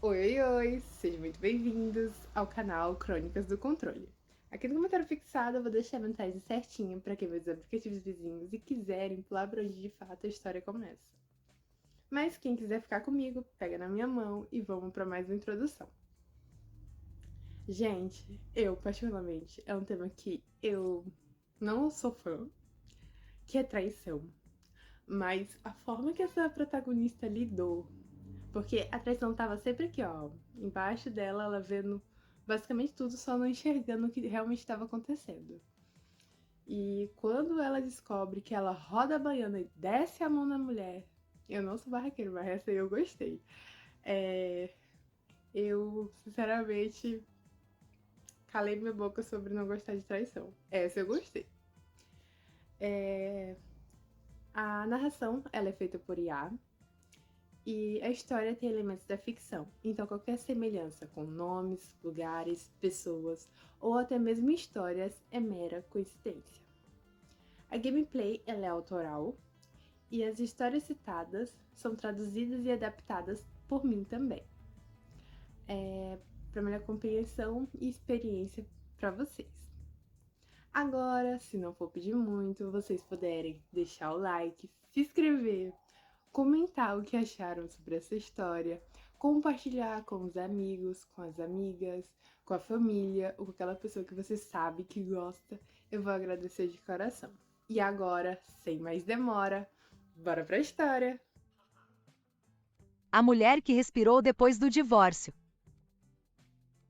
Oi, oi, oi! Sejam muito bem-vindos ao canal Crônicas do Controle. Aqui no comentário fixado eu vou deixar a mensagem certinha para quem vai usar aplicativos vizinhos e quiserem pular para onde de fato a história começa. Mas quem quiser ficar comigo, pega na minha mão e vamos para mais uma introdução. Gente, eu particularmente, é um tema que eu não sou fã, que é traição. Mas a forma que essa protagonista lidou, porque a traição tava sempre aqui, ó, embaixo dela, ela vendo basicamente tudo, só não enxergando o que realmente estava acontecendo. E quando ela descobre que ela roda a baiana e desce a mão na mulher, eu não sou barraqueiro, mas essa aí eu gostei. Eu, sinceramente, calei minha boca sobre não gostar de traição. Essa eu gostei. A narração, ela é feita por IA, e a história tem elementos da ficção, então qualquer semelhança com nomes, lugares, pessoas ou até mesmo histórias é mera coincidência. A gameplay ela é autoral e as histórias citadas são traduzidas e adaptadas por mim também, para melhor compreensão e experiência para vocês. Agora, se não for pedir muito, vocês puderem deixar o like, se inscrever, comentar o que acharam sobre essa história, compartilhar com os amigos, com as amigas, com a família ou com aquela pessoa que você sabe que gosta, eu vou agradecer de coração. E agora, sem mais demora, bora pra história! A mulher que respirou depois do divórcio.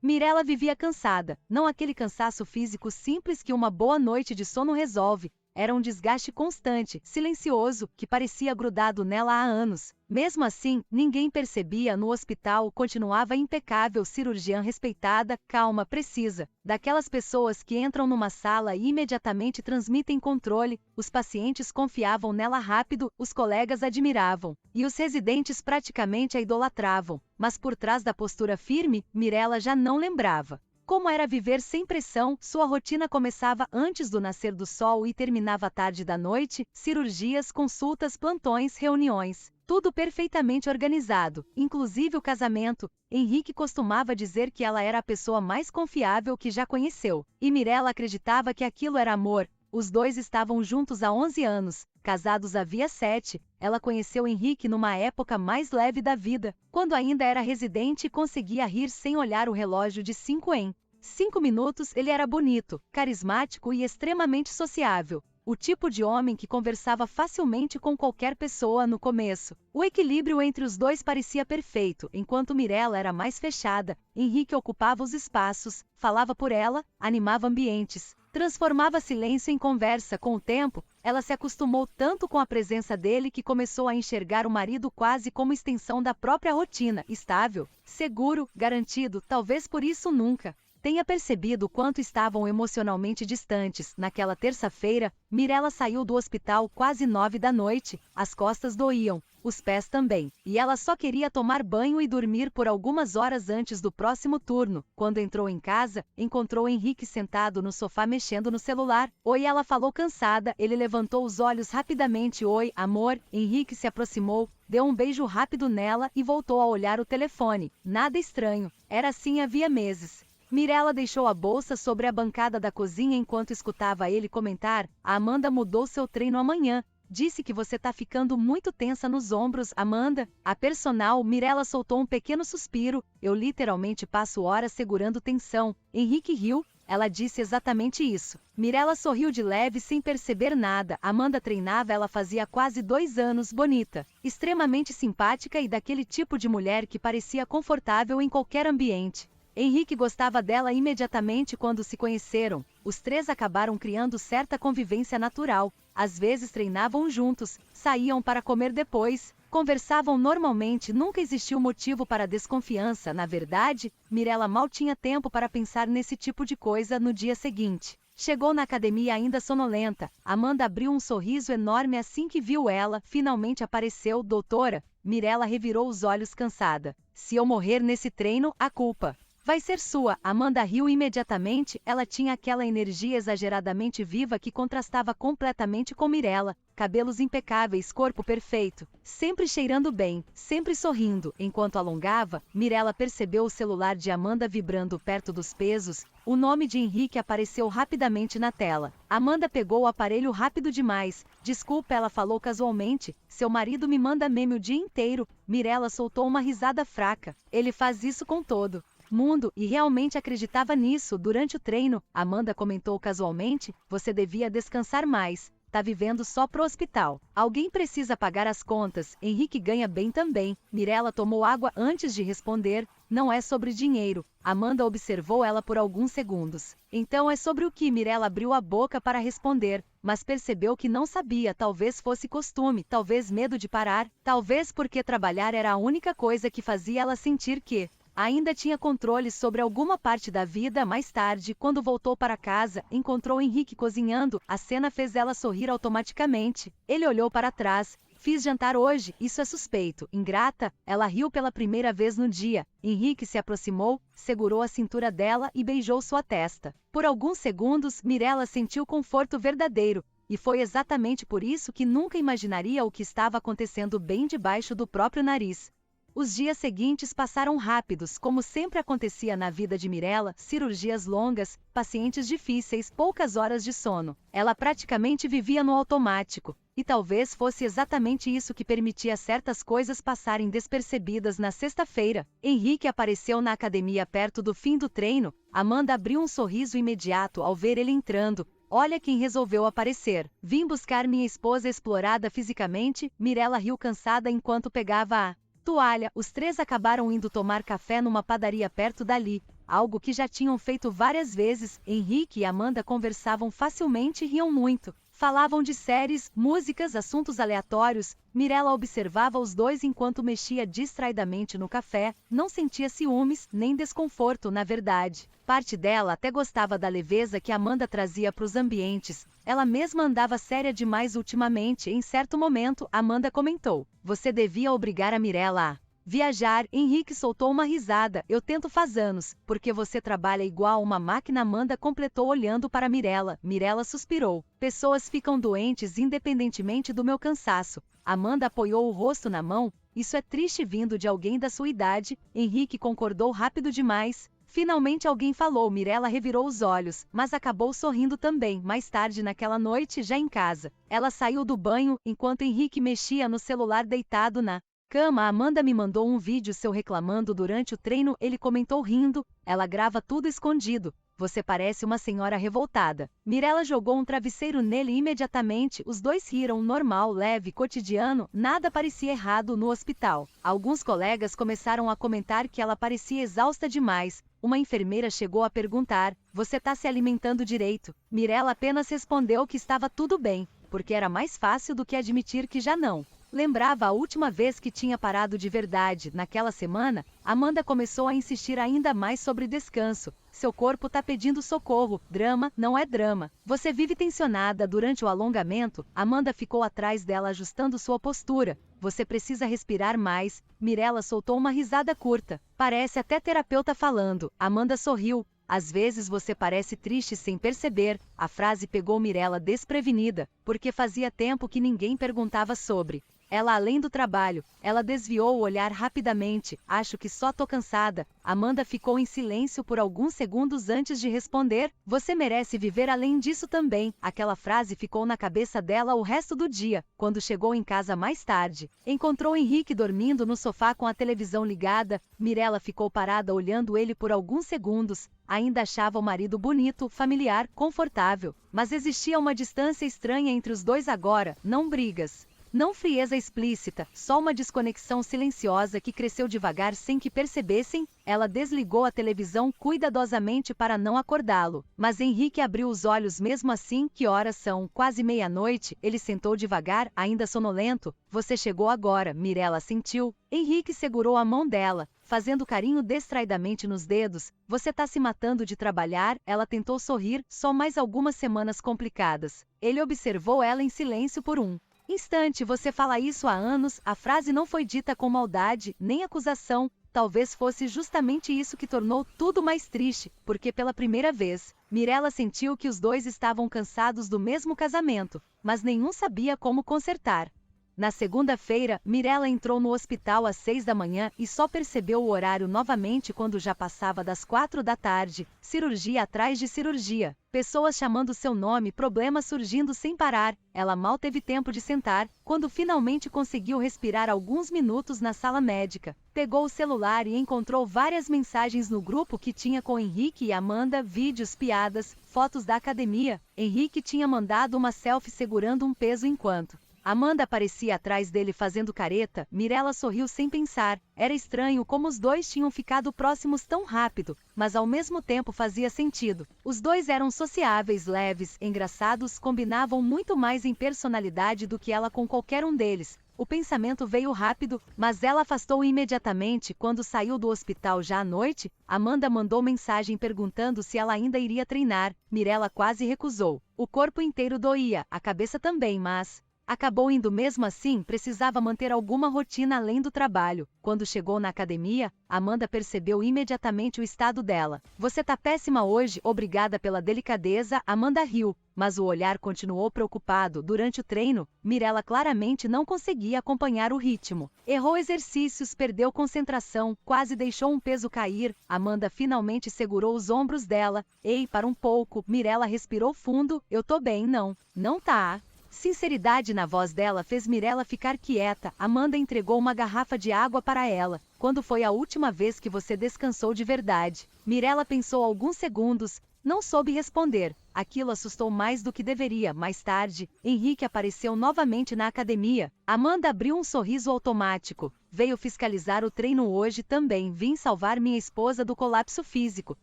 Mirella vivia cansada, não aquele cansaço físico simples que uma boa noite de sono resolve. Era um desgaste constante, silencioso, que parecia grudado nela há anos. Mesmo assim, ninguém percebia. No hospital continuava impecável, cirurgiã respeitada, calma, precisa. Daquelas pessoas que entram numa sala e imediatamente transmitem controle. Os pacientes confiavam nela rápido, os colegas admiravam, e os residentes praticamente a idolatravam. Mas por trás da postura firme, Mirella já não lembrava como era viver sem pressão. Sua rotina começava antes do nascer do sol e terminava à tarde da noite, cirurgias, consultas, plantões, reuniões. Tudo perfeitamente organizado, inclusive o casamento. Henrique costumava dizer que ela era a pessoa mais confiável que já conheceu. E Mirella acreditava que aquilo era amor. Os dois estavam juntos há 11 anos, casados havia 7. Ela conheceu Henrique numa época mais leve da vida, quando ainda era residente e conseguia rir sem olhar o relógio de 5 em 5 minutos. Ele era bonito, carismático e extremamente sociável. O tipo de homem que conversava facilmente com qualquer pessoa no começo. O equilíbrio entre os dois parecia perfeito. Enquanto Mirella era mais fechada, Henrique ocupava os espaços, falava por ela, animava ambientes, transformava silêncio em conversa. Com o tempo, ela se acostumou tanto com a presença dele que começou a enxergar o marido quase como extensão da própria rotina, estável, seguro, garantido. Talvez por isso nunca tenha percebido o quanto estavam emocionalmente distantes. Naquela terça-feira, Mirella saiu do hospital quase 9 da noite, as costas doíam, os pés também, e ela só queria tomar banho e dormir por algumas horas antes do próximo turno. Quando entrou em casa, encontrou Henrique sentado no sofá mexendo no celular. Oi, ela falou cansada. Ele levantou os olhos rapidamente. Oi, amor. Henrique se aproximou, deu um beijo rápido nela e voltou a olhar o telefone. Nada estranho, era assim havia meses. Mirella deixou a bolsa sobre a bancada da cozinha enquanto escutava ele comentar: a Amanda mudou seu treino amanhã. Disse que você tá ficando muito tensa nos ombros. Amanda, a personal. Mirella soltou um pequeno suspiro. Eu literalmente passo horas segurando tensão. Henrique riu. Ela disse exatamente isso. Mirella sorriu de leve sem perceber nada. Amanda treinava, ela fazia quase 2 anos, bonita, extremamente simpática e daquele tipo de mulher que parecia confortável em qualquer ambiente. Henrique gostava dela imediatamente quando se conheceram. Os três acabaram criando certa convivência natural. Às vezes treinavam juntos, saíam para comer depois, conversavam normalmente. Nunca existiu motivo para desconfiança. Na verdade, Mirella mal tinha tempo para pensar nesse tipo de coisa. No dia seguinte, chegou na academia ainda sonolenta. Amanda abriu um sorriso enorme assim que viu ela. Finalmente apareceu. Doutora? Mirella revirou os olhos cansada. Se eu morrer nesse treino, a culpa vai ser sua. Amanda riu imediatamente. Ela tinha aquela energia exageradamente viva que contrastava completamente com Mirella. cabelos impecáveis, corpo perfeito, sempre cheirando bem, sempre sorrindo. Enquanto alongava, Mirella percebeu o celular de Amanda vibrando perto dos pesos. O nome de Henrique apareceu rapidamente na tela. Amanda pegou o aparelho rápido demais. Desculpa, ela falou casualmente. Seu marido me manda meme o dia inteiro. Mirella soltou uma risada fraca. Ele faz isso com todo mundo e realmente acreditava nisso. Durante o treino, Amanda comentou casualmente: você devia descansar mais. Tá vivendo só pro hospital. Alguém precisa pagar as contas. Henrique ganha bem também. Mirella tomou água antes de responder. Não é sobre dinheiro. Amanda observou ela por alguns segundos. Então é sobre o que? Mirella abriu a boca para responder, mas percebeu que não sabia. Talvez fosse costume, talvez medo de parar, talvez porque trabalhar era a única coisa que fazia ela sentir que ainda tinha controle sobre alguma parte da vida. Mais tarde, quando voltou para casa, encontrou Henrique cozinhando. A cena fez ela sorrir automaticamente. Ele olhou para trás. Fiz jantar hoje, isso é suspeito. Ingrata, ela riu pela primeira vez no dia. Henrique se aproximou, segurou a cintura dela e beijou sua testa. Por alguns segundos, Mirella sentiu conforto verdadeiro. E foi exatamente por isso que nunca imaginaria o que estava acontecendo bem debaixo do próprio nariz. Os dias seguintes passaram rápidos, como sempre acontecia na vida de Mirella: cirurgias longas, pacientes difíceis, poucas horas de sono. Ela praticamente vivia no automático. E talvez fosse exatamente isso que permitia certas coisas passarem despercebidas. Na sexta-feira, Henrique apareceu na academia perto do fim do treino. Amanda abriu um sorriso imediato ao ver ele entrando. Olha quem resolveu aparecer. Vim buscar minha esposa explorada fisicamente. Mirella riu cansada enquanto pegava a toalha. Os três acabaram indo tomar café numa padaria perto dali, algo que já tinham feito várias vezes. Henrique e Amanda conversavam facilmente e riam muito. Falavam de séries, músicas, assuntos aleatórios. Mirella observava os dois enquanto mexia distraidamente no café. Não sentia ciúmes, nem desconforto, na verdade. Parte dela até gostava da leveza que Amanda trazia para os ambientes. Ela mesma andava séria demais ultimamente. Em certo momento, Amanda comentou: você devia obrigar a Mirella a viajar. Henrique soltou uma risada. Eu tento faz anos. Porque você trabalha igual uma máquina. Amanda completou olhando para Mirella. Mirella suspirou. Pessoas ficam doentes independentemente do meu cansaço. Amanda apoiou o rosto na mão. Isso é triste vindo de alguém da sua idade. Henrique concordou rápido demais. Finalmente alguém falou. Mirella revirou os olhos, mas acabou sorrindo também. Mais tarde naquela noite, já em casa, ela saiu do banho, enquanto Henrique mexia no celular deitado na cama. Amanda me mandou um vídeo seu reclamando durante o treino. Ele comentou rindo. Ela grava tudo escondido. Você parece uma senhora revoltada. Mirella jogou um travesseiro nele imediatamente. Os dois riram. Normal, leve, cotidiano. Nada parecia errado no hospital. Alguns colegas começaram a comentar que ela parecia exausta demais. Uma enfermeira chegou a perguntar: você tá se alimentando direito? Mirella apenas respondeu que estava tudo bem, porque era mais fácil do que admitir que já não lembrava a última vez que tinha parado de verdade. Naquela semana, Amanda começou a insistir ainda mais sobre descanso. Seu corpo tá pedindo socorro. Drama, não é drama. Você vive tensionada. Durante o alongamento, Amanda ficou atrás dela ajustando sua postura. Você precisa respirar mais. Mirella soltou uma risada curta. Parece até terapeuta falando. Amanda sorriu. Às vezes você parece triste sem perceber. A frase pegou Mirella desprevenida, porque fazia tempo que ninguém perguntava sobre ela além do trabalho. Ela desviou o olhar rapidamente. Acho que só tô cansada. Amanda ficou em silêncio por alguns segundos antes de responder. Você merece viver além disso também. Aquela frase ficou na cabeça dela o resto do dia. Quando chegou em casa mais tarde, encontrou Henrique dormindo no sofá com a televisão ligada. Mirella ficou parada olhando ele por alguns segundos. Ainda achava o marido bonito, familiar, confortável. Mas existia uma distância estranha entre os dois agora. Não brigas, não frieza explícita, só uma desconexão silenciosa que cresceu devagar sem que percebessem. Ela desligou a televisão cuidadosamente para não acordá-lo. Mas Henrique abriu os olhos mesmo assim. Que horas são? Quase meia-noite. Ele sentou devagar, ainda sonolento. Você chegou agora. Mirella sentiu. Henrique segurou a mão dela, fazendo carinho distraidamente nos dedos. Você tá se matando de trabalhar? Ela tentou sorrir. Só mais algumas semanas complicadas. Ele observou ela em silêncio por um instante. Você fala isso há anos. A frase não foi dita com maldade, nem acusação. talvez fosse justamente isso que tornou tudo mais triste, porque pela primeira vez, Mirella sentiu que os dois estavam cansados do mesmo casamento, mas nenhum sabia como consertar. Na segunda-feira, Mirella entrou no hospital às 6 da manhã e só percebeu o horário novamente quando já passava das 4 da tarde, cirurgia atrás de cirurgia, pessoas chamando seu nome, problemas surgindo sem parar. Ela mal teve tempo de sentar, quando finalmente conseguiu respirar alguns minutos na sala médica. Pegou o celular e encontrou várias mensagens no grupo que tinha com Henrique e Amanda, vídeos, piadas, fotos da academia. Henrique tinha mandado uma selfie segurando um peso enquanto Amanda aparecia atrás dele fazendo careta. Mirella sorriu sem pensar. Era estranho como os dois tinham ficado próximos tão rápido, mas ao mesmo tempo fazia sentido. Os dois eram sociáveis, leves, engraçados, combinavam muito mais em personalidade do que ela com qualquer um deles. O pensamento veio rápido, mas ela afastou imediatamente. Quando saiu do hospital já à noite, Amanda mandou mensagem perguntando se ela ainda iria treinar. Mirella quase recusou. O corpo inteiro doía, a cabeça também, mas acabou indo mesmo assim. Precisava manter alguma rotina além do trabalho. Quando chegou na academia, Amanda percebeu imediatamente o estado dela. Você tá péssima hoje, obrigada pela delicadeza. Amanda riu, mas o olhar continuou preocupado. Durante o treino, Mirella claramente não conseguia acompanhar o ritmo. Errou exercícios, perdeu concentração, quase deixou um peso cair. Amanda finalmente segurou os ombros dela. Ei, para um pouco. Mirella respirou fundo. Eu tô bem, não. Não tá. Sinceridade na voz dela fez Mirella ficar quieta. Amanda entregou uma garrafa de água para ela. Quando foi a última vez que você descansou de verdade? Mirella pensou alguns segundos. Não soube responder. Aquilo assustou mais do que deveria. Mais tarde, Henrique apareceu novamente na academia. Amanda abriu um sorriso automático. Veio fiscalizar o treino hoje também. Vim salvar minha esposa do colapso físico.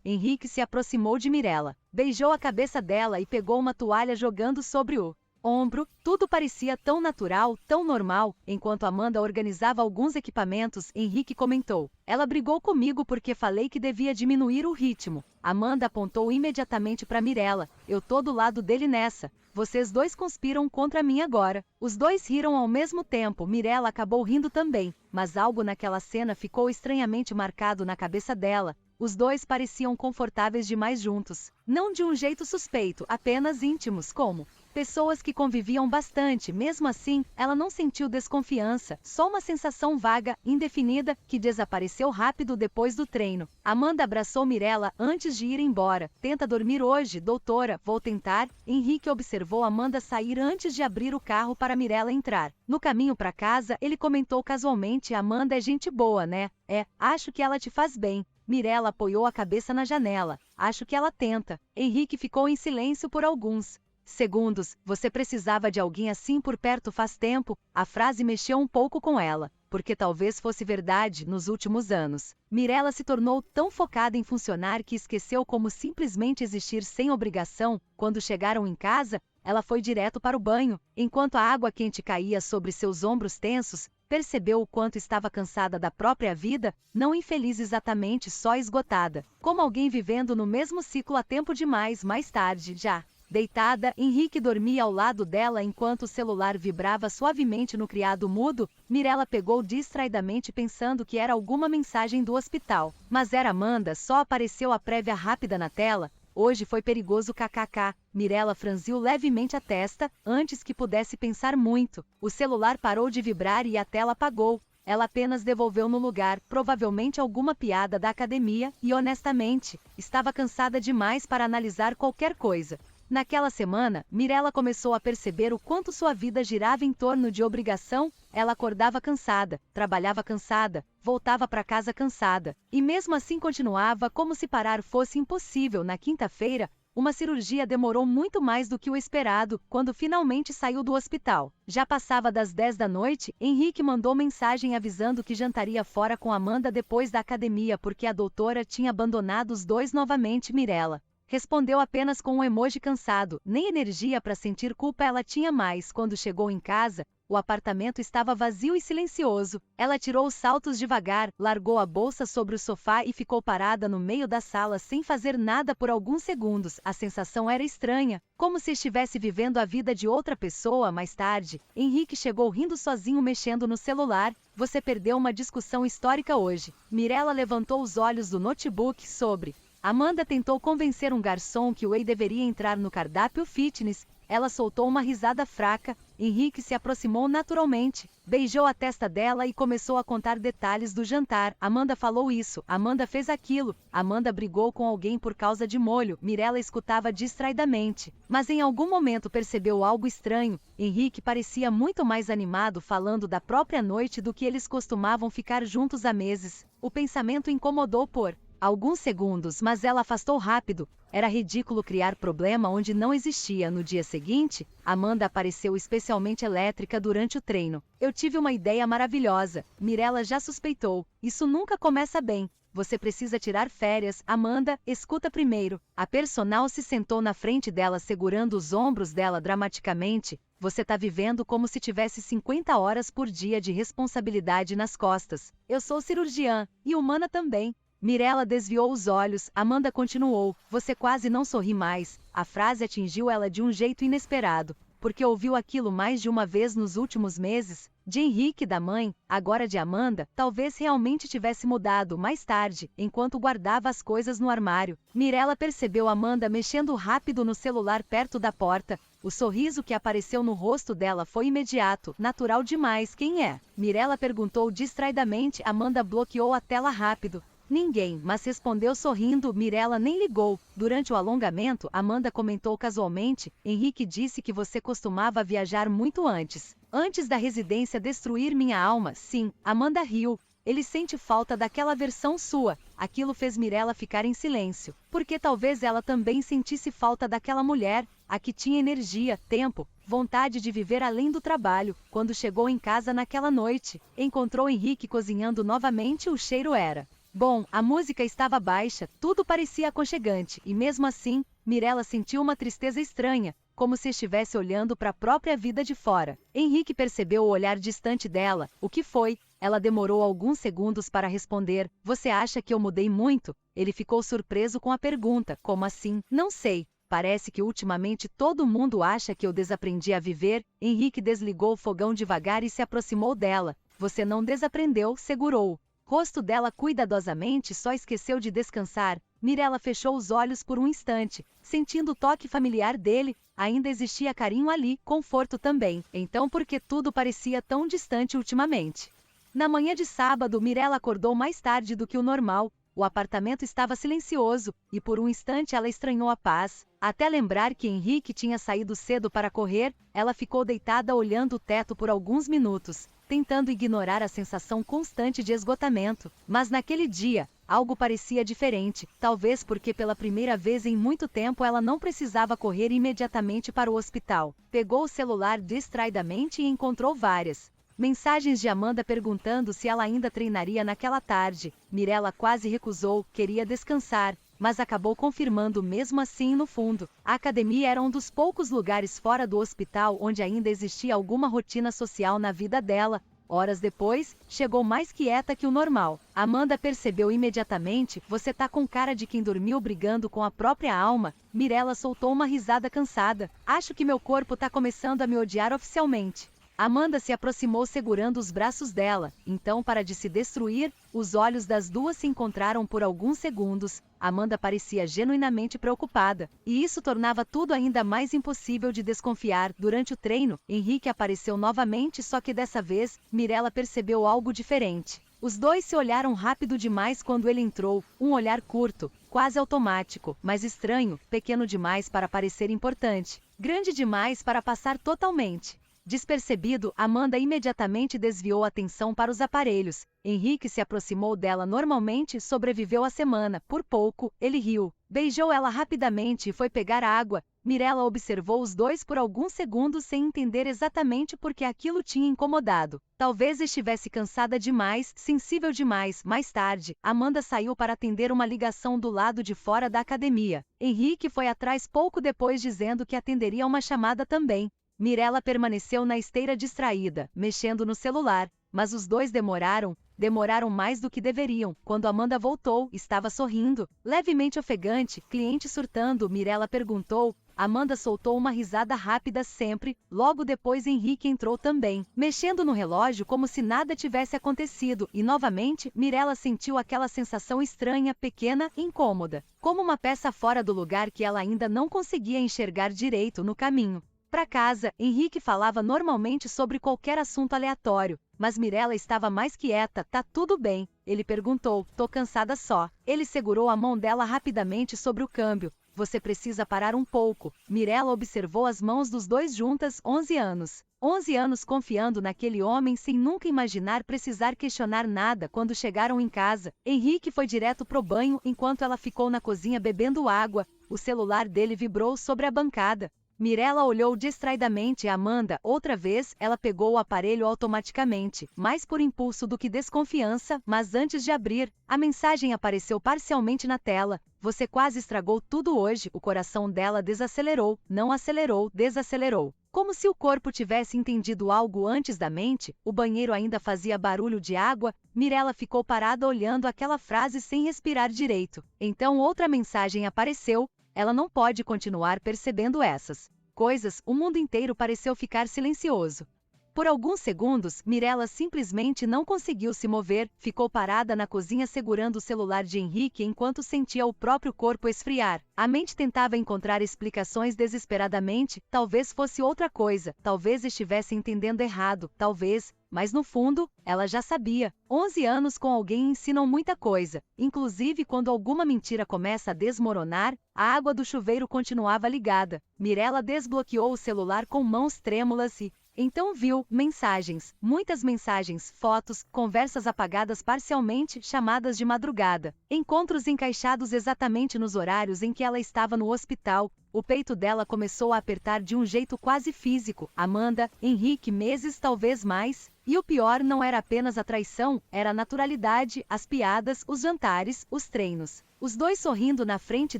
Henrique se aproximou de Mirella. Beijou a cabeça dela e pegou uma toalha jogando sobre o ombro. Tudo parecia tão natural, tão normal. Enquanto Amanda organizava alguns equipamentos, Henrique comentou: ela brigou comigo porque falei que devia diminuir o ritmo. Amanda apontou imediatamente para Mirella. Eu tô do lado dele nessa. Vocês dois conspiram contra mim agora. Os dois riram ao mesmo tempo. Mirella acabou rindo também, mas algo naquela cena ficou estranhamente marcado na cabeça dela. Os dois pareciam confortáveis demais juntos. Não de um jeito suspeito, apenas íntimos, como pessoas que conviviam bastante. Mesmo assim, ela não sentiu desconfiança, só uma sensação vaga, indefinida, que desapareceu rápido depois do treino. Amanda abraçou Mirella antes de ir embora. Tenta dormir hoje, doutora. Vou tentar. Henrique observou Amanda sair antes de abrir o carro para Mirella entrar. No caminho para casa, ele comentou casualmente: Amanda é gente boa, né? É, acho que ela te faz bem. Mirella apoiou a cabeça na janela. Acho que ela tenta. Henrique ficou em silêncio por alguns segundos. Você precisava de alguém assim por perto faz tempo? A frase mexeu um pouco com ela, porque talvez fosse verdade. Nos últimos anos, Mirella se tornou tão focada em funcionar que esqueceu como simplesmente existir sem obrigação. Quando chegaram em casa, ela foi direto para o banho. Enquanto a água quente caía sobre seus ombros tensos, percebeu o quanto estava cansada da própria vida, não infeliz exatamente, só esgotada. Como alguém vivendo no mesmo ciclo há tempo demais. Mais tarde, já deitada, Henrique dormia ao lado dela enquanto o celular vibrava suavemente no criado mudo. Mirella pegou distraidamente pensando que era alguma mensagem do hospital. Mas era Amanda, só apareceu a prévia rápida na tela. Hoje foi perigoso, kkk. Mirella franziu levemente a testa, antes que pudesse pensar muito. O celular parou de vibrar e a tela apagou. Ela apenas devolveu no lugar, provavelmente alguma piada da academia, e honestamente, estava cansada demais para analisar qualquer coisa. Naquela semana, Mirella começou a perceber o quanto sua vida girava em torno de obrigação. Ela acordava cansada, trabalhava cansada, voltava para casa cansada, e mesmo assim continuava como se parar fosse impossível. Na quinta-feira, uma cirurgia demorou muito mais do que o esperado. Quando finalmente saiu do hospital, já passava das 10 da noite. Henrique mandou mensagem avisando que jantaria fora com Amanda depois da academia porque a doutora tinha abandonado os dois novamente. Mirella respondeu apenas com um emoji cansado. Nem energia para sentir culpa ela tinha mais. Quando chegou em casa, o apartamento estava vazio e silencioso. Ela tirou os saltos devagar, largou a bolsa sobre o sofá e ficou parada no meio da sala sem fazer nada por alguns segundos. A sensação era estranha, como se estivesse vivendo a vida de outra pessoa. Mais tarde, Henrique chegou rindo sozinho mexendo no celular. Você perdeu uma discussão histórica hoje. Mirella levantou os olhos do notebook sobre. Amanda tentou convencer um garçom que o whey deveria entrar no cardápio fitness. Ela soltou uma risada fraca. Henrique se aproximou naturalmente, beijou a testa dela e começou a contar detalhes do jantar. Amanda falou isso, Amanda fez aquilo, Amanda brigou com alguém por causa de molho. Mirella escutava distraidamente, mas em algum momento percebeu algo estranho. Henrique parecia muito mais animado falando da própria noite do que eles costumavam ficar juntos há meses. O pensamento incomodou por alguns segundos, mas ela afastou rápido. Era ridículo criar problema onde não existia. No dia seguinte, Amanda apareceu especialmente elétrica durante o treino. Eu tive uma ideia maravilhosa. Mirella já suspeitou. Isso nunca começa bem. Você precisa tirar férias. Amanda, escuta primeiro. A personal se sentou na frente dela segurando os ombros dela dramaticamente. Você tá vivendo como se tivesse 50 horas por dia de responsabilidade nas costas. Eu sou cirurgiã, e humana também. Mirella desviou os olhos. Amanda continuou. Você quase não sorri mais. A frase atingiu ela de um jeito inesperado, porque ouviu aquilo mais de uma vez nos últimos meses. De Henrique e da mãe, agora de Amanda, talvez realmente tivesse mudado. Mais tarde, enquanto guardava as coisas no armário, Mirella percebeu Amanda mexendo rápido no celular perto da porta. O sorriso que apareceu no rosto dela foi imediato, natural demais. Quem é? Mirella perguntou distraidamente. Amanda bloqueou a tela rápido. Ninguém, mas respondeu sorrindo. Mirella nem ligou. Durante o alongamento, Amanda comentou casualmente, Henrique disse que você costumava viajar muito antes. Antes da residência destruir minha alma. Sim, Amanda riu. Ele sente falta daquela versão sua. Aquilo fez Mirella ficar em silêncio, porque talvez ela também sentisse falta daquela mulher, a que tinha energia, tempo, vontade de viver além do trabalho. Quando chegou em casa naquela noite, encontrou Henrique cozinhando novamente. O cheiro era bom, a música estava baixa, tudo parecia aconchegante, e mesmo assim, Mirella sentiu uma tristeza estranha, como se estivesse olhando para a própria vida de fora. Henrique percebeu o olhar distante dela. O que foi? Ela demorou alguns segundos para responder. Você acha que eu mudei muito? Ele ficou surpreso com a pergunta. Como assim? Não sei. Parece que ultimamente todo mundo acha que eu desaprendi a viver. Henrique desligou o fogão devagar e se aproximou dela. Você não desaprendeu, segurou. Rosto dela cuidadosamente só esqueceu de descansar. Mirella fechou os olhos por um instante, sentindo o toque familiar dele. Ainda existia carinho ali, conforto também. Então por que tudo parecia tão distante ultimamente? Na manhã de sábado, Mirella acordou mais tarde do que o normal. O apartamento estava silencioso, e por um instante ela estranhou a paz. Até lembrar que Henrique tinha saído cedo para correr, ela ficou deitada olhando o teto por alguns minutos, tentando ignorar a sensação constante de esgotamento. Mas naquele dia, algo parecia diferente, talvez porque pela primeira vez em muito tempo ela não precisava correr imediatamente para o hospital. Pegou o celular distraidamente e encontrou várias mensagens de Amanda perguntando se ela ainda treinaria naquela tarde. Mirella quase recusou, queria descansar, mas acabou confirmando mesmo assim. No fundo, a academia era um dos poucos lugares fora do hospital onde ainda existia alguma rotina social na vida dela. Horas depois, chegou mais quieta que o normal. Amanda percebeu imediatamente. Você tá com cara de quem dormiu brigando com a própria alma. Mirella soltou uma risada cansada. Acho que meu corpo tá começando a me odiar oficialmente. Amanda se aproximou segurando os braços dela. Então, para de se destruir. Os olhos das duas se encontraram por alguns segundos. Amanda parecia genuinamente preocupada, e isso tornava tudo ainda mais impossível de desconfiar. Durante o treino, Henrique apareceu novamente, só que dessa vez, Mirella percebeu algo diferente. Os dois se olharam rápido demais quando ele entrou, um olhar curto, quase automático, mas estranho, pequeno demais para parecer importante, grande demais para passar totalmente despercebido. Amanda imediatamente desviou a atenção para os aparelhos. Henrique se aproximou dela normalmente. Sobreviveu a semana. Por pouco, ele riu. Beijou ela rapidamente e foi pegar água. Mirella observou os dois por alguns segundos sem entender exatamente por que aquilo tinha incomodado. Talvez estivesse cansada demais, sensível demais. Mais tarde, Amanda saiu para atender uma ligação do lado de fora da academia. Henrique foi atrás pouco depois dizendo que atenderia uma chamada também. Mirella permaneceu na esteira distraída, mexendo no celular, mas os dois demoraram mais do que deveriam. Quando Amanda voltou, estava sorrindo, levemente ofegante, cliente surtando. Mirella perguntou. Amanda soltou uma risada rápida sempre, logo depois Henrique entrou também, mexendo no relógio como se nada tivesse acontecido, e novamente, Mirella sentiu aquela sensação estranha, pequena, incômoda, como uma peça fora do lugar que ela ainda não conseguia enxergar direito no caminho. Para casa, Henrique falava normalmente sobre qualquer assunto aleatório, mas Mirella estava mais quieta. Tá tudo bem? Ele perguntou. Tô cansada só. Ele segurou a mão dela rapidamente sobre o câmbio. Você precisa parar um pouco. Mirella observou as mãos dos dois juntas. 11 anos. 11 anos confiando naquele homem sem nunca imaginar precisar questionar nada. Quando chegaram em casa, Henrique foi direto pro banho enquanto ela ficou na cozinha bebendo água. O celular dele vibrou sobre a bancada. Mirella olhou distraidamente a Amanda. Outra vez, ela pegou o aparelho automaticamente, mais por impulso do que desconfiança, mas antes de abrir, a mensagem apareceu parcialmente na tela. Você quase estragou tudo hoje. O coração dela desacelerou, não acelerou, desacelerou. Como se o corpo tivesse entendido algo antes da mente. O banheiro ainda fazia barulho de água. Mirella ficou parada olhando aquela frase sem respirar direito. Então outra mensagem apareceu. Ela não pode continuar percebendo essas coisas. O mundo inteiro pareceu ficar silencioso. Por alguns segundos, Mirella simplesmente não conseguiu se mover, ficou parada na cozinha segurando o celular de Henrique enquanto sentia o próprio corpo esfriar. A mente tentava encontrar explicações desesperadamente, talvez fosse outra coisa, talvez estivesse entendendo errado, talvez, mas no fundo, ela já sabia. 11 anos com alguém ensinam muita coisa, inclusive quando alguma mentira começa a desmoronar, a água do chuveiro continuava ligada. Mirella desbloqueou o celular com mãos trêmulas e então viu mensagens, muitas mensagens, fotos, conversas apagadas parcialmente, chamadas de madrugada, encontros encaixados exatamente nos horários em que ela estava no hospital. O peito dela começou a apertar de um jeito quase físico. Amanda, Henrique, meses, talvez mais. E o pior não era apenas a traição, era a naturalidade, as piadas, os jantares, os treinos. Os dois sorrindo na frente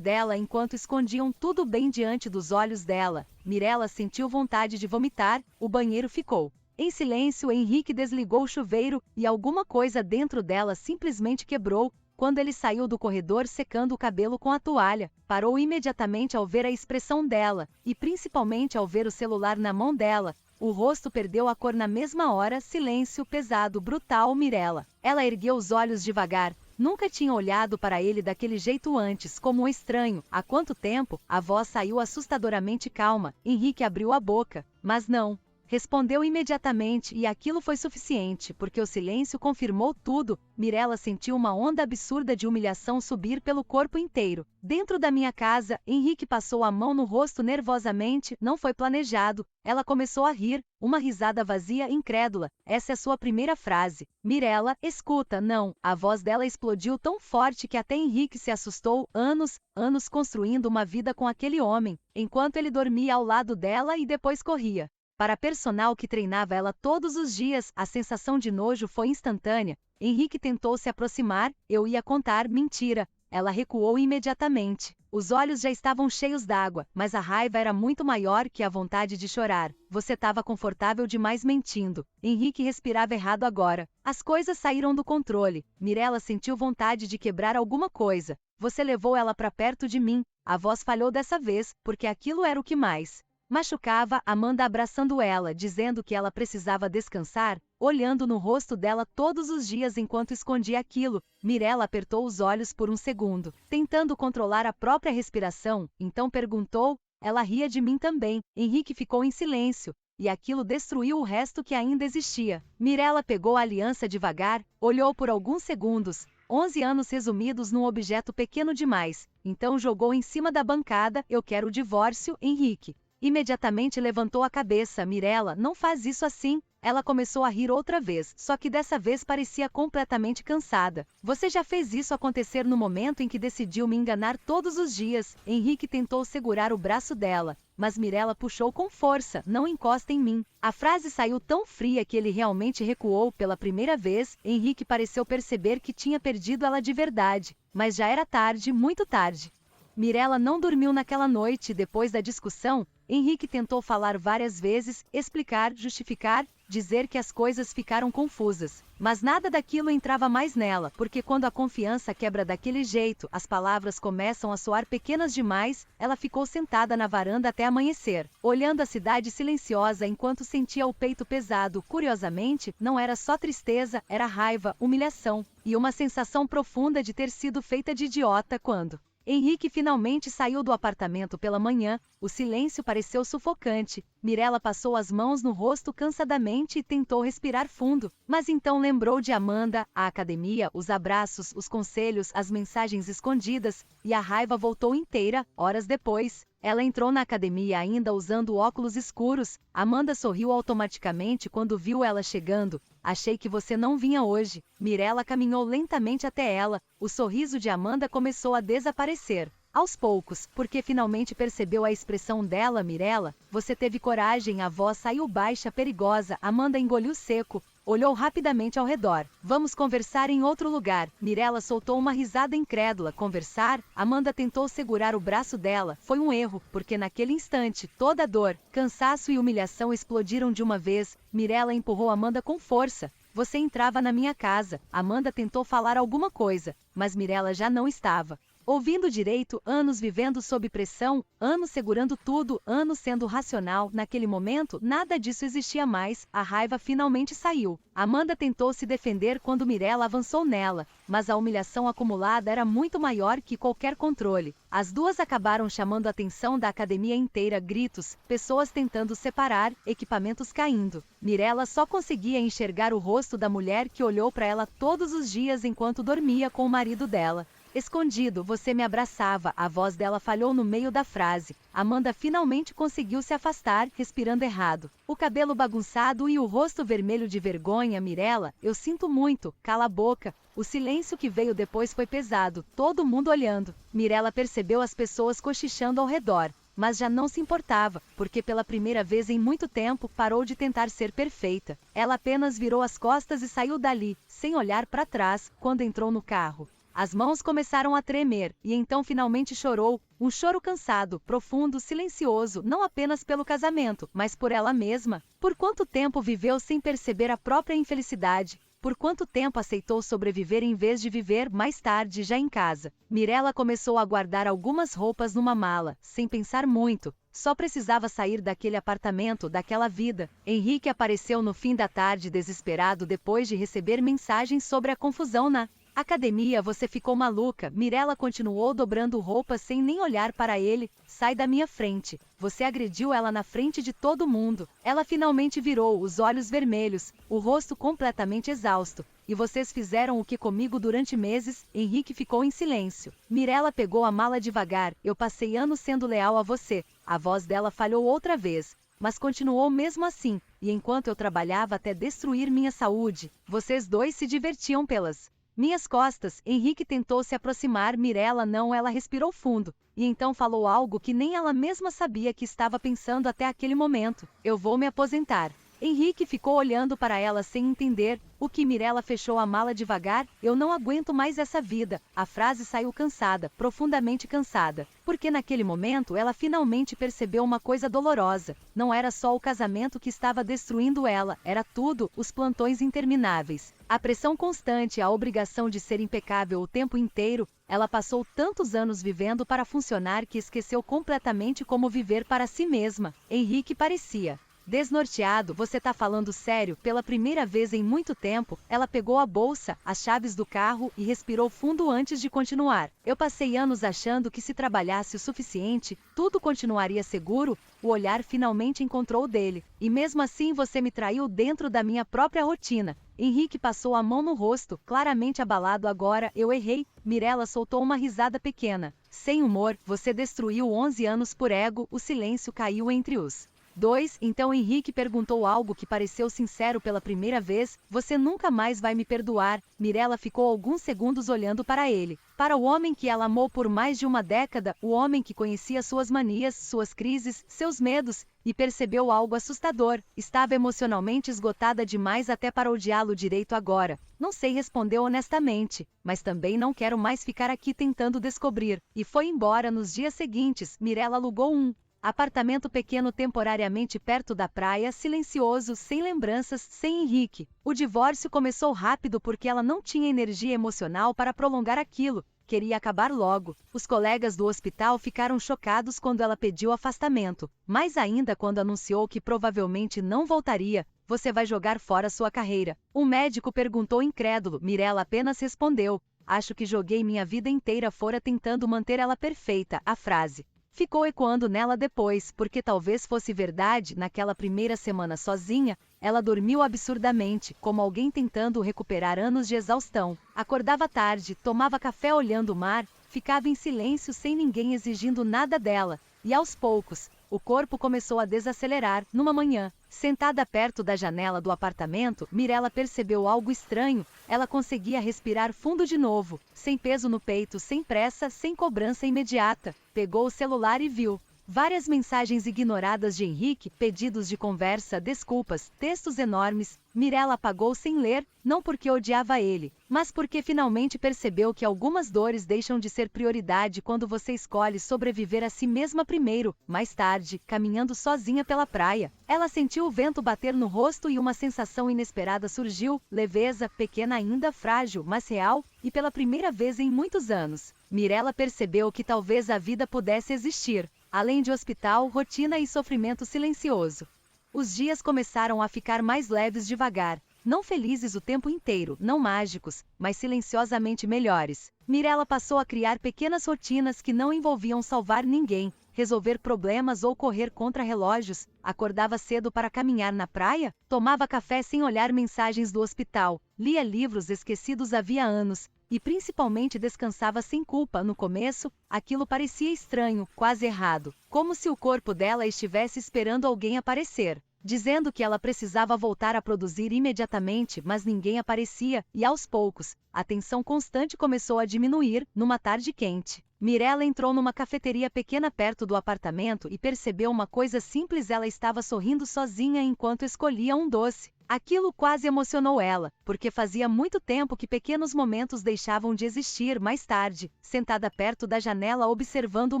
dela enquanto escondiam tudo bem diante dos olhos dela. Mirella sentiu vontade de vomitar. O banheiro ficou em silêncio. Henrique desligou o chuveiro e alguma coisa dentro dela simplesmente quebrou. Quando ele saiu do corredor secando o cabelo com a toalha, parou imediatamente ao ver a expressão dela, e principalmente ao ver o celular na mão dela. O rosto perdeu a cor na mesma hora. Silêncio pesado, brutal. Mirella. Ela ergueu os olhos devagar. Nunca tinha olhado para ele daquele jeito antes, como um estranho. Há quanto tempo? A voz saiu assustadoramente calma. Henrique abriu a boca, mas não respondeu imediatamente, e aquilo foi suficiente, porque o silêncio confirmou tudo. Mirella sentiu uma onda absurda de humilhação subir pelo corpo inteiro. Dentro da minha casa, Henrique passou a mão no rosto nervosamente. Não foi planejado. Ela começou a rir, uma risada vazia, incrédula. Essa é sua primeira frase. Mirella, escuta, não. A voz dela explodiu tão forte que até Henrique se assustou. Anos construindo uma vida com aquele homem, enquanto ele dormia ao lado dela e depois corria para personal que treinava ela todos os dias. A sensação de nojo foi instantânea. Henrique tentou se aproximar. Eu ia contar. Mentira. Ela recuou imediatamente. Os olhos já estavam cheios d'água, mas a raiva era muito maior que a vontade de chorar. Você estava confortável demais mentindo. Henrique respirava errado agora. As coisas saíram do controle. Mirella sentiu vontade de quebrar alguma coisa. Você levou ela para perto de mim. A voz falhou dessa vez, porque aquilo era o que mais machucava. Amanda abraçando ela, dizendo que ela precisava descansar, olhando no rosto dela todos os dias enquanto escondia aquilo. Mirella apertou os olhos por um segundo, tentando controlar a própria respiração, então perguntou. Ela ria de mim também. Henrique ficou em silêncio, e aquilo destruiu o resto que ainda existia. Mirella pegou a aliança devagar, olhou por alguns segundos, 11 anos resumidos num objeto pequeno demais, então jogou em cima da bancada. Eu quero o divórcio, Henrique. Imediatamente levantou a cabeça. Mirella, não faz isso assim. Ela começou a rir outra vez, só que dessa vez parecia completamente cansada. Você já fez isso acontecer no momento em que decidiu me enganar todos os dias. Henrique tentou segurar o braço dela, mas Mirella puxou com força. Não encosta em mim. A frase saiu tão fria que ele realmente recuou pela primeira vez. Henrique pareceu perceber que tinha perdido ela de verdade, mas já era tarde, muito tarde. Mirella não dormiu naquela noite. Depois da discussão, Henrique tentou falar várias vezes, explicar, justificar, dizer que as coisas ficaram confusas. Mas nada daquilo entrava mais nela, porque quando a confiança quebra daquele jeito, as palavras começam a soar pequenas demais. Ela ficou sentada na varanda até amanhecer, olhando a cidade silenciosa enquanto sentia o peito pesado. Curiosamente, não era só tristeza, era raiva, humilhação, e uma sensação profunda de ter sido feita de idiota quando Henrique finalmente saiu do apartamento pela manhã. O silêncio pareceu sufocante. Mirella passou as mãos no rosto cansadamente e tentou respirar fundo, mas então lembrou de Amanda, a academia, os abraços, os conselhos, as mensagens escondidas, e a raiva voltou inteira. Horas depois, ela entrou na academia ainda usando óculos escuros. Amanda sorriu automaticamente quando viu ela chegando. Achei que você não vinha hoje. Mirella caminhou lentamente até ela. O sorriso de Amanda começou a desaparecer. Aos poucos, porque finalmente percebeu a expressão dela. Mirella, você teve coragem. A voz saiu baixa, perigosa. Amanda engoliu seco. Olhou rapidamente ao redor. Vamos conversar em outro lugar. Mirella soltou uma risada incrédula. Conversar? Amanda tentou segurar o braço dela. Foi um erro, porque naquele instante, toda a dor, cansaço e humilhação explodiram de uma vez. Mirella empurrou Amanda com força. Você entrava na minha casa. Amanda tentou falar alguma coisa, mas Mirella já não estava ouvindo direito. Anos vivendo sob pressão, anos segurando tudo, anos sendo racional. Naquele momento, nada disso existia mais. A raiva finalmente saiu. Amanda tentou se defender quando Mirella avançou nela, mas a humilhação acumulada era muito maior que qualquer controle. As duas acabaram chamando a atenção da academia inteira. Gritos, pessoas tentando separar, equipamentos caindo. Mirella só conseguia enxergar o rosto da mulher que olhou para ela todos os dias enquanto dormia com o marido dela. Escondido, você me abraçava. A voz dela falhou no meio da frase. Amanda finalmente conseguiu se afastar, respirando errado. O cabelo bagunçado e o rosto vermelho de vergonha. Mirella, eu sinto muito. Cala a boca. O silêncio que veio depois foi pesado, todo mundo olhando. Mirella percebeu as pessoas cochichando ao redor, mas já não se importava, porque pela primeira vez em muito tempo parou de tentar ser perfeita. Ela apenas virou as costas e saiu dali, sem olhar para trás. Quando entrou no carro, as mãos começaram a tremer, e então finalmente chorou. Um choro cansado, profundo, silencioso, não apenas pelo casamento, mas por ela mesma. Por quanto tempo viveu sem perceber a própria infelicidade? Por quanto tempo aceitou sobreviver em vez de viver? Mais tarde, já em casa, Mirella começou a guardar algumas roupas numa mala, sem pensar muito. Só precisava sair daquele apartamento, daquela vida. Henrique apareceu no fim da tarde desesperado depois de receber mensagens sobre a confusão na academia. Você ficou maluca. Mirella continuou dobrando roupas sem nem olhar para ele. Sai da minha frente. Você agrediu ela na frente de todo mundo. Ela finalmente virou, os olhos vermelhos, o rosto completamente exausto. E vocês fizeram o que comigo durante meses? Henrique ficou em silêncio. Mirella pegou a mala devagar. Eu passei anos sendo leal a você. A voz dela falhou outra vez, mas continuou mesmo assim. E enquanto eu trabalhava até destruir minha saúde, vocês dois se divertiam pelas minhas costas. Henrique tentou se aproximar. Mirella não. Ela respirou fundo, e então falou algo que nem ela mesma sabia que estava pensando até aquele momento. Eu vou me aposentar. Henrique ficou olhando para ela sem entender. O que? Mirella fechou a mala devagar. Eu não aguento mais essa vida. A frase saiu cansada, profundamente cansada, porque naquele momento ela finalmente percebeu uma coisa dolorosa. Não era só o casamento que estava destruindo ela, era tudo, os plantões intermináveis, a pressão constante, a obrigação de ser impecável o tempo inteiro. Ela passou tantos anos vivendo para funcionar que esqueceu completamente como viver para si mesma. Henrique parecia desnorteado. Você tá falando sério? Pela primeira vez em muito tempo, ela pegou a bolsa, as chaves do carro e respirou fundo antes de continuar. Eu passei anos achando que se trabalhasse o suficiente, tudo continuaria seguro. O olhar finalmente encontrou o dele. E mesmo assim você me traiu dentro da minha própria rotina. Henrique passou a mão no rosto, claramente abalado. Agora, eu errei. Mirella soltou uma risada pequena, sem humor. Você destruiu 11 anos por ego. O silêncio caiu entre os dois. Então Henrique perguntou algo que pareceu sincero pela primeira vez. Você nunca mais vai me perdoar? Mirella ficou alguns segundos olhando para ele. Para o homem que ela amou por mais de uma década, o homem que conhecia suas manias, suas crises, seus medos, e percebeu algo assustador. Estava emocionalmente esgotada demais até para odiá-lo direito agora. Não sei, respondeu honestamente, mas também não quero mais ficar aqui tentando descobrir. E foi embora. Nos dias seguintes, Mirella alugou um Apartamento pequeno temporariamente perto da praia, silencioso, sem lembranças, sem Henrique. O divórcio começou rápido porque ela não tinha energia emocional para prolongar aquilo. Queria acabar logo. Os colegas do hospital ficaram chocados quando ela pediu afastamento, mais ainda quando anunciou que provavelmente não voltaria. Você vai jogar fora sua carreira. Um médico perguntou incrédulo. Mirella apenas respondeu: acho que joguei minha vida inteira fora tentando manter ela perfeita. A frase ficou ecoando nela depois, porque talvez fosse verdade. Naquela primeira semana sozinha, ela dormiu absurdamente, como alguém tentando recuperar anos de exaustão. Acordava tarde, tomava café olhando o mar, ficava em silêncio sem ninguém exigindo nada dela. E aos poucos, o corpo começou a desacelerar. Numa manhã, sentada perto da janela do apartamento, Mirella percebeu algo estranho. Ela conseguia respirar fundo de novo, sem peso no peito, sem pressa, sem cobrança imediata. Pegou o celular e viu várias mensagens ignoradas de Henrique, pedidos de conversa, desculpas, textos enormes. Mirella apagou sem ler, não porque odiava ele, mas porque finalmente percebeu que algumas dores deixam de ser prioridade quando você escolhe sobreviver a si mesma primeiro. Mais tarde, caminhando sozinha pela praia, ela sentiu o vento bater no rosto e uma sensação inesperada surgiu, leveza, pequena ainda, frágil, mas real, e pela primeira vez em muitos anos, Mirella percebeu que talvez a vida pudesse existir além de hospital, rotina e sofrimento silencioso. Os dias começaram a ficar mais leves devagar, não felizes o tempo inteiro, não mágicos, mas silenciosamente melhores. Mirella passou a criar pequenas rotinas que não envolviam salvar ninguém, resolver problemas ou correr contra relógios. Acordava cedo para caminhar na praia, tomava café sem olhar mensagens do hospital, lia livros esquecidos havia anos, e principalmente descansava sem culpa. No começo, aquilo parecia estranho, quase errado, como se o corpo dela estivesse esperando alguém aparecer, dizendo que ela precisava voltar a produzir imediatamente, mas ninguém aparecia, e aos poucos, a tensão constante começou a diminuir. Numa tarde quente, Mirella entrou numa cafeteria pequena perto do apartamento e percebeu uma coisa simples: ela estava sorrindo sozinha enquanto escolhia um doce. Aquilo quase emocionou ela, porque fazia muito tempo que pequenos momentos deixavam de existir. Mais tarde, sentada perto da janela observando o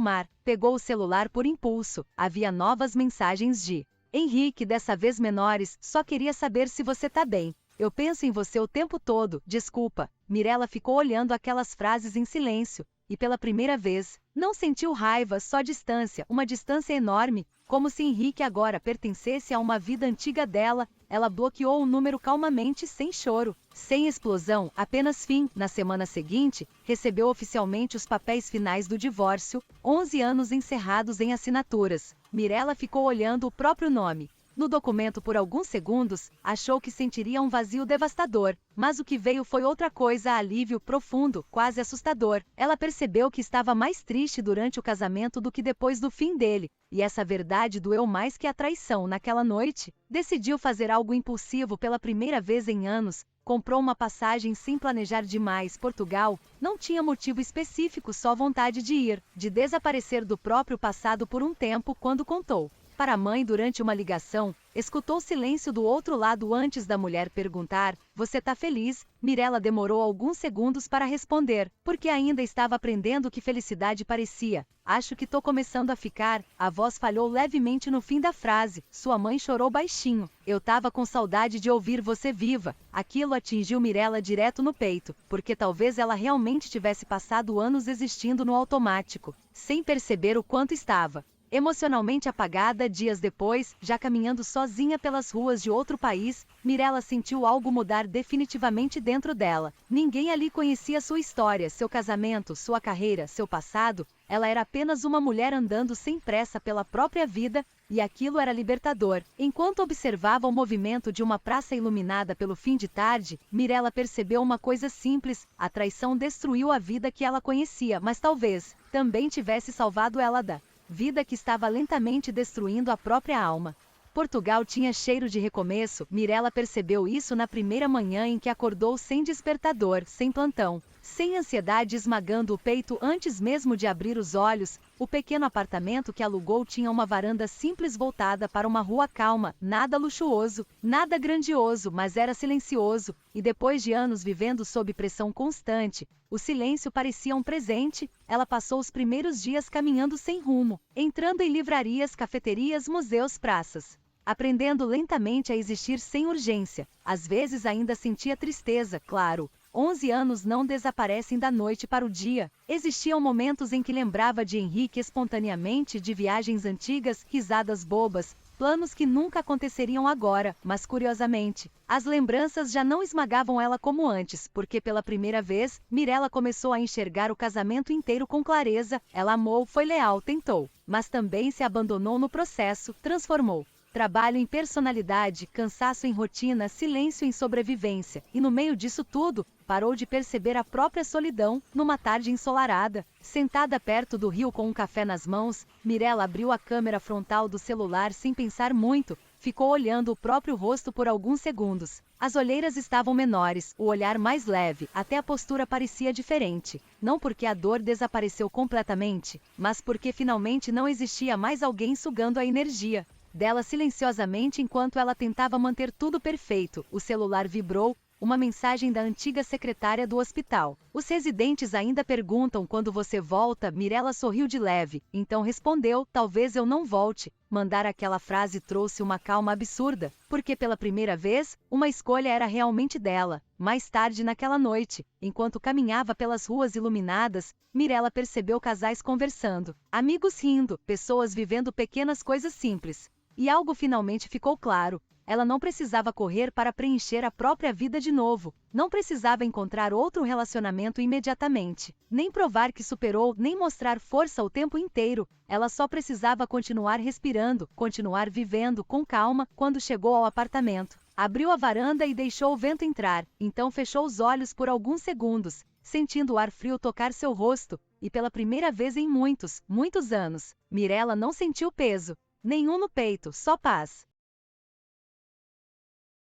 mar, pegou o celular por impulso. Havia novas mensagens de Henrique, dessa vez menores: só queria saber se você tá bem. Eu penso em você o tempo todo, desculpa. Mirella ficou olhando aquelas frases em silêncio, e pela primeira vez, não sentiu raiva, só distância, uma distância enorme, como se Henrique agora pertencesse a uma vida antiga dela. Ela bloqueou o número calmamente, sem choro, sem explosão, apenas fim. Na semana seguinte, recebeu oficialmente os papéis finais do divórcio, 11 anos encerrados em assinaturas. Mirella ficou olhando o próprio nome no documento por alguns segundos, achou que sentiria um vazio devastador, mas o que veio foi outra coisa: alívio profundo, quase assustador. Ela percebeu que estava mais triste durante o casamento do que depois do fim dele, e essa verdade doeu mais que a traição. Naquela noite, decidiu fazer algo impulsivo pela primeira vez em anos. Comprou uma passagem sem planejar demais. Portugal, não tinha motivo específico, só vontade de ir, de desaparecer do próprio passado por um tempo. Quando contou para a mãe durante uma ligação, escutou silêncio do outro lado antes da mulher perguntar: você tá feliz? Mirella demorou alguns segundos para responder, porque ainda estava aprendendo o que felicidade parecia. Acho que tô começando a ficar. A voz falhou levemente no fim da frase. Sua mãe chorou baixinho. Eu tava com saudade de ouvir você viva. Aquilo atingiu Mirella direto no peito, porque talvez ela realmente tivesse passado anos existindo no automático, sem perceber o quanto estava emocionalmente apagada. Dias depois, já caminhando sozinha pelas ruas de outro país, Mirella sentiu algo mudar definitivamente dentro dela. Ninguém ali conhecia sua história, seu casamento, sua carreira, seu passado. Ela era apenas uma mulher andando sem pressa pela própria vida, e aquilo era libertador. Enquanto observava o movimento de uma praça iluminada pelo fim de tarde, Mirella percebeu uma coisa simples: a traição destruiu a vida que ela conhecia, mas talvez também tivesse salvado ela da vida que estava lentamente destruindo a própria alma. Portugal tinha cheiro de recomeço. Mirella percebeu isso na primeira manhã em que acordou sem despertador, sem plantão. Sem ansiedade esmagando o peito antes mesmo de abrir os olhos, o pequeno apartamento que alugou tinha uma varanda simples voltada para uma rua calma, nada luxuoso, nada grandioso, mas era silencioso, e depois de anos vivendo sob pressão constante, o silêncio parecia um presente. Ela passou os primeiros dias caminhando sem rumo, entrando em livrarias, cafeterias, museus, praças, aprendendo lentamente a existir sem urgência. Às vezes ainda sentia tristeza, claro. 11 anos não desaparecem da noite para o dia. Existiam momentos em que lembrava de Henrique espontaneamente, de viagens antigas, risadas bobas, planos que nunca aconteceriam agora, mas curiosamente, as lembranças já não esmagavam ela como antes, porque pela primeira vez, Mirella começou a enxergar o casamento inteiro com clareza. Ela amou, foi leal, tentou, mas também se abandonou no processo, transformou. Trabalho em personalidade, cansaço em rotina, silêncio em sobrevivência, e no meio disso tudo, parou de perceber a própria solidão. Numa tarde ensolarada, sentada perto do rio com um café nas mãos, Mirella abriu a câmera frontal do celular sem pensar muito, ficou olhando o próprio rosto por alguns segundos. As olheiras estavam menores, o olhar mais leve, até a postura parecia diferente. Não porque a dor desapareceu completamente, mas porque finalmente não existia mais alguém sugando a energia dela silenciosamente enquanto ela tentava manter tudo perfeito. O celular vibrou, uma mensagem da antiga secretária do hospital. Os residentes ainda perguntam quando você volta. Mirella sorriu de leve, então respondeu, talvez eu não volte. Mandar aquela frase trouxe uma calma absurda, porque pela primeira vez, uma escolha era realmente dela. Mais tarde naquela noite, enquanto caminhava pelas ruas iluminadas, Mirella percebeu casais conversando, amigos rindo, pessoas vivendo pequenas coisas simples. E algo finalmente ficou claro. Ela não precisava correr para preencher a própria vida de novo. Não precisava encontrar outro relacionamento imediatamente. Nem provar que superou, nem mostrar força o tempo inteiro. Ela só precisava continuar respirando, continuar vivendo com calma. Quando chegou ao apartamento, abriu a varanda e deixou o vento entrar. Então fechou os olhos por alguns segundos, sentindo o ar frio tocar seu rosto. E pela primeira vez em muitos, muitos anos, Mirella não sentiu peso nenhum no peito, só paz.